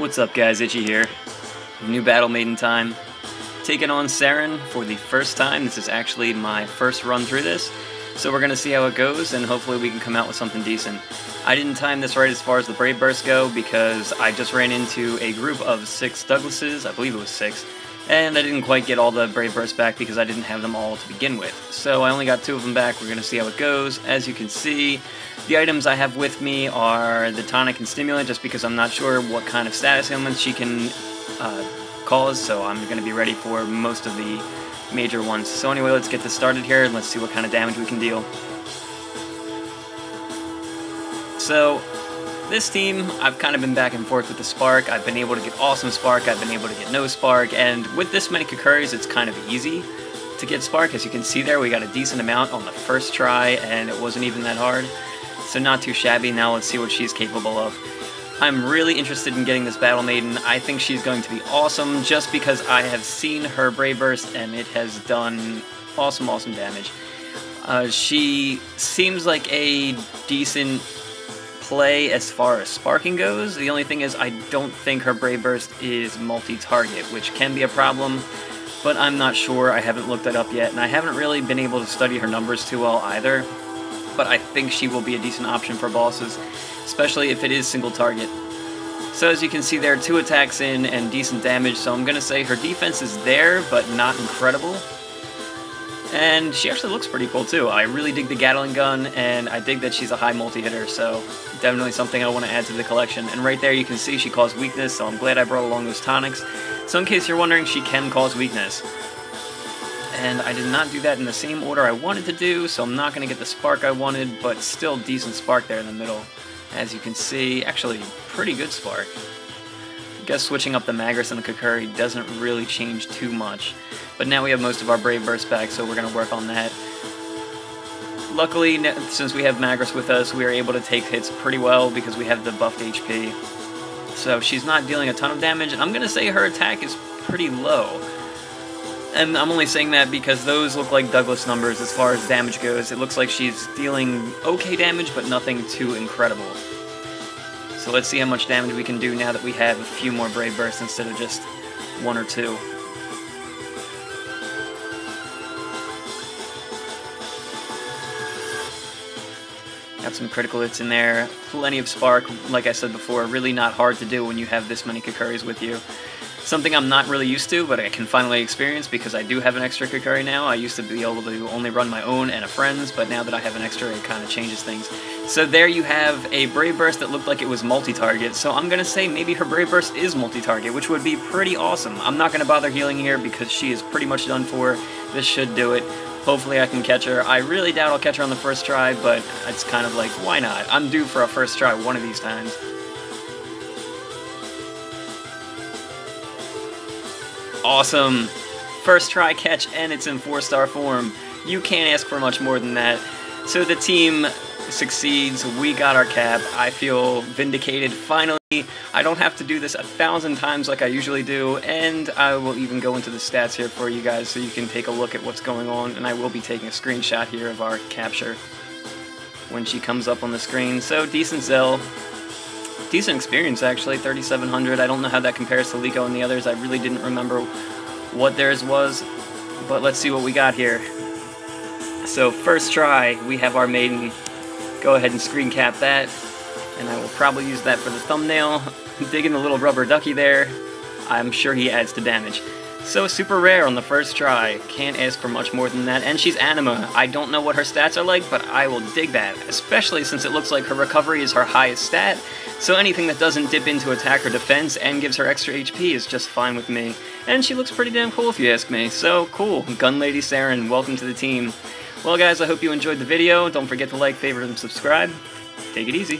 What's up guys, Itchy here. New battle Maiden time. Taking on Serin for the first time. This is actually my first run through this. So we're going to see how it goes and hopefully we can come out with something decent. I didn't time this right as far as the Brave Burst go because I just ran into a group of 6 Douglases, I believe it was 6, and I didn't quite get all the Brave Burst back because I didn't have them all to begin with. So I only got 2 of them back. We're going to see how it goes. As you can see, the items I have with me are the tonic and stimulant just because I'm not sure what kind of status ailments she can cause, so I'm going to be ready for most of the major ones. So anyway, let's get this started here and let's see what kind of damage we can deal. So this team, I've kind of been back and forth with the Spark. I've been able to get awesome Spark, I've been able to get no Spark, and with this many Kukuris it's kind of easy to get Spark. As you can see there, we got a decent amount on the first try and it wasn't even that hard. So not too shabby. Now let's see what she's capable of. I'm really interested in getting this Battle Maiden. I think she's going to be awesome just because I have seen her Brave Burst and it has done awesome damage. She seems like a decent play as far as sparking goes. The only thing is I don't think her Brave Burst is multi-target, which can be a problem, but I'm not sure. I haven't looked that up yet, and I haven't really been able to study her numbers too well either. But I think she will be a decent option for bosses, especially if it is single target. So as you can see there, 2 attacks in and decent damage, so I'm going to say her defense is there, but not incredible. And she actually looks pretty cool too. I really dig the Gatling gun, and I dig that she's a high multi-hitter, so definitely something I want to add to the collection. And right there you can see she caused weakness, so I'm glad I brought along those tonics. So in case you're wondering, she can cause weakness. And I did not do that in the same order I wanted to do, so I'm not going to get the Spark I wanted, but still decent Spark there in the middle. As you can see, actually pretty good Spark. I guess switching up the Magris and the Kukuri doesn't really change too much. But now we have most of our Brave Burst back, so we're going to work on that. Luckily, since we have Magris with us, we are able to take hits pretty well because we have the buffed HP. So she's not dealing a ton of damage, and I'm going to say her attack is pretty low. And I'm only saying that because those look like Douglas numbers as far as damage goes. It looks like she's dealing okay damage, but nothing too incredible. So let's see how much damage we can do now that we have a few more Brave Bursts instead of just 1 or 2. Got some critical hits in there, plenty of Spark. Like I said before, really not hard to do when you have this many Kukuris with you. Something I'm not really used to, but I can finally experience because I do have an extra Kukuri now. I used to be able to only run my own and a friend's, but now that I have an extra, it kind of changes things. So there you have a Brave Burst that looked like it was multi-target, so I'm going to say maybe her Brave Burst is multi-target, which would be pretty awesome. I'm not going to bother healing here because she is pretty much done for. This should do it. Hopefully I can catch her. I really doubt I'll catch her on the first try, but it's kind of like, why not? I'm due for a first try one of these times. Awesome! First try catch, and it's in 4-star form. You can't ask for much more than that. So the team succeeds, we got our cap. I feel vindicated. Finally, I don't have to do this 1,000 times like I usually do, and I will even go into the stats here for you guys so you can take a look at what's going on, and I will be taking a screenshot here of our capture when she comes up on the screen. So decent Zell. Decent experience actually, 3,700. I don't know how that compares to Liko and the others. I really didn't remember what theirs was, but let's see what we got here. So first try, we have our Maiden. Go ahead and screen cap that, and I will probably use that for the thumbnail. Digging the little rubber ducky there. I'm sure he adds to damage. So super rare on the first try. Can't ask for much more than that. And she's Anima. I don't know what her stats are like, but I will dig that. Especially since it looks like her recovery is her highest stat. So anything that doesn't dip into attack or defense and gives her extra HP is just fine with me. And she looks pretty damn cool if you ask me. So cool. Gun Lady Serin, welcome to the team. Well guys, I hope you enjoyed the video. Don't forget to like, favorite, and subscribe. Take it easy.